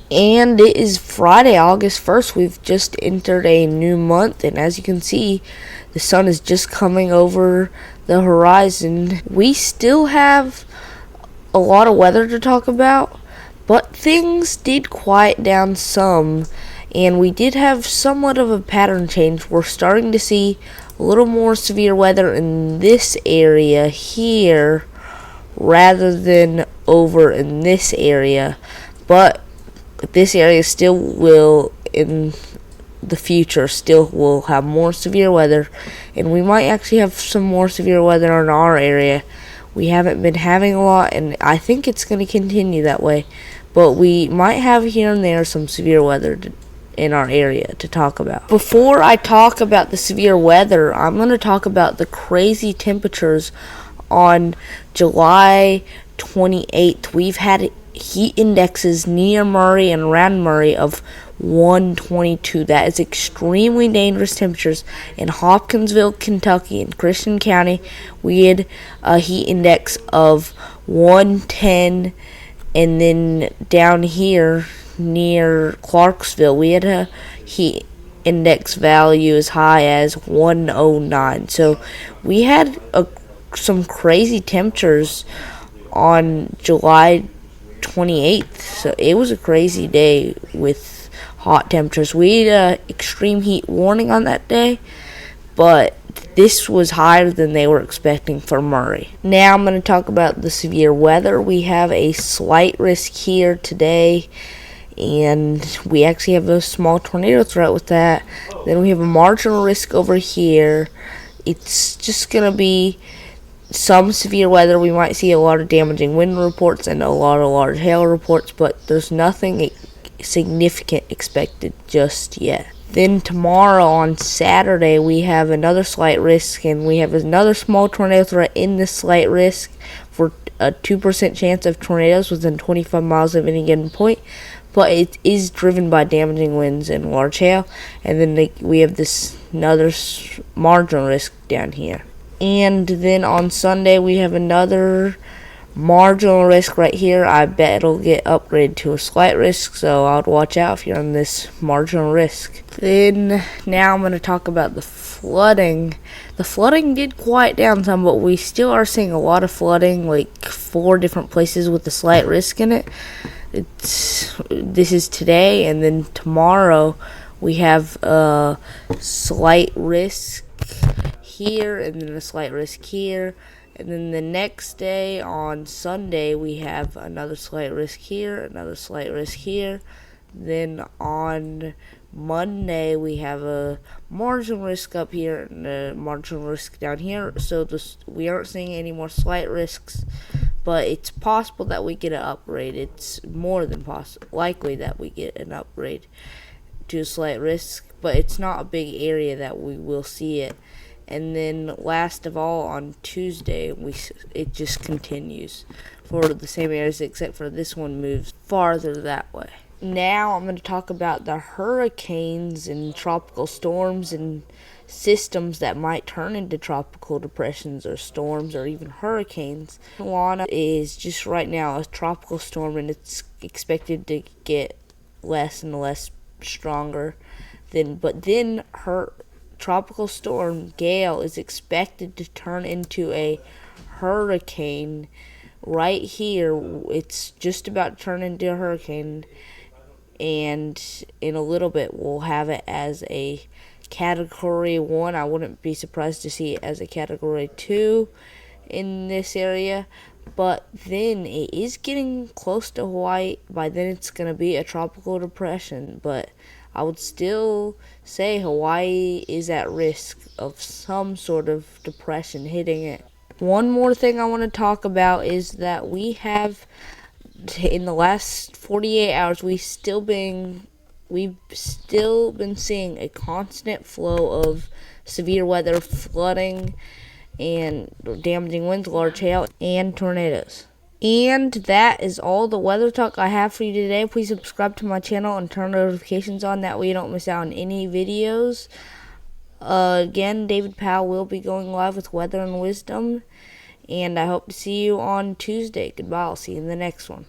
And it is Friday, August 1st. We've just entered a new month, and as you can see, the sun is just coming over the horizon. We still have a lot of weather to talk about, but things did quiet down some, and we did have somewhat of a pattern change. We're starting to see a little more severe weather in this area here rather than over in this area, but this area still will, in the future, still will have more severe weather, and we might actually have some more severe weather in our area. We haven't been having a lot, and I think it's going to continue that way, but we might have here and there some severe weather in our area to talk about. Before I talk about the severe weather, I'm going to talk about the crazy temperatures on July 28th. We've had heat indexes near Murray and around Murray of 122. That is extremely dangerous temperatures. In Hopkinsville, Kentucky, in Christian County, we had a heat index of 110, and then down here near Clarksville, we had a heat index value as high as 109. So we had some crazy temperatures on July 28th. So it was a crazy day with hot temperatures. We had an extreme heat warning on that day, but this was higher than they were expecting for Murray. Now I'm going to talk about the severe weather. We have a slight risk here today, and we actually have a small tornado threat with that. Then we have a marginal risk over here. It's just going to be some severe weather. We might see a lot of damaging wind reports and a lot of large hail reports, but there's nothing significant expected just yet. Then tomorrow on Saturday, we have another slight risk, and we have another small tornado threat in this slight risk for a 2% chance of tornadoes within 25 miles of any given point, but it is driven by damaging winds and large hail. And then we have this another marginal risk down here. And then on Sunday, we have another marginal risk right here. I bet it'll get upgraded to a slight risk, so I'd watch out if you're on this marginal risk. Then now I'm going to talk about the flooding. The flooding did quiet down some, but we still are seeing a lot of flooding, like 4 different places with a slight risk in it. This is today, and then tomorrow we have a slight risk here, and then a slight risk here, and then the next day on Sunday we have another slight risk here, another slight risk here. Then on Monday we have a marginal risk up here and a marginal risk down here. So we aren't seeing any more slight risks, but it's possible that we get an upgrade. It's more than likely that we get an upgrade to a slight risk, but it's not a big area that we will see it. And then last of all, on Tuesday, it just continues for the same areas, except for this one moves farther that way. Now I'm going to talk about the hurricanes and tropical storms and systems that might turn into tropical depressions or storms or even hurricanes. Lana is just right now a tropical storm, and it's expected to get less and less stronger. But then her tropical storm Gale is expected to turn into a hurricane right here. It's just about to turn into a hurricane, and in a little bit we'll have it as a category 1. I wouldn't be surprised to see it as a category 2 in this area, but then it is getting close to Hawaii. By then it's going to be a tropical depression, but I would still say Hawaii is at risk of some sort of depression hitting it. One more thing I want to talk about is that we have, in the last 48 hours, we've still been seeing a constant flow of severe weather, flooding, and damaging winds, large hail, and tornadoes. And that is all the weather talk I have for you today. Please subscribe to my channel and turn notifications on. That way you don't miss out on any videos. Again, David Powell will be going live with Weather and Wisdom. And I hope to see you on Tuesday. Goodbye. I'll see you in the next one.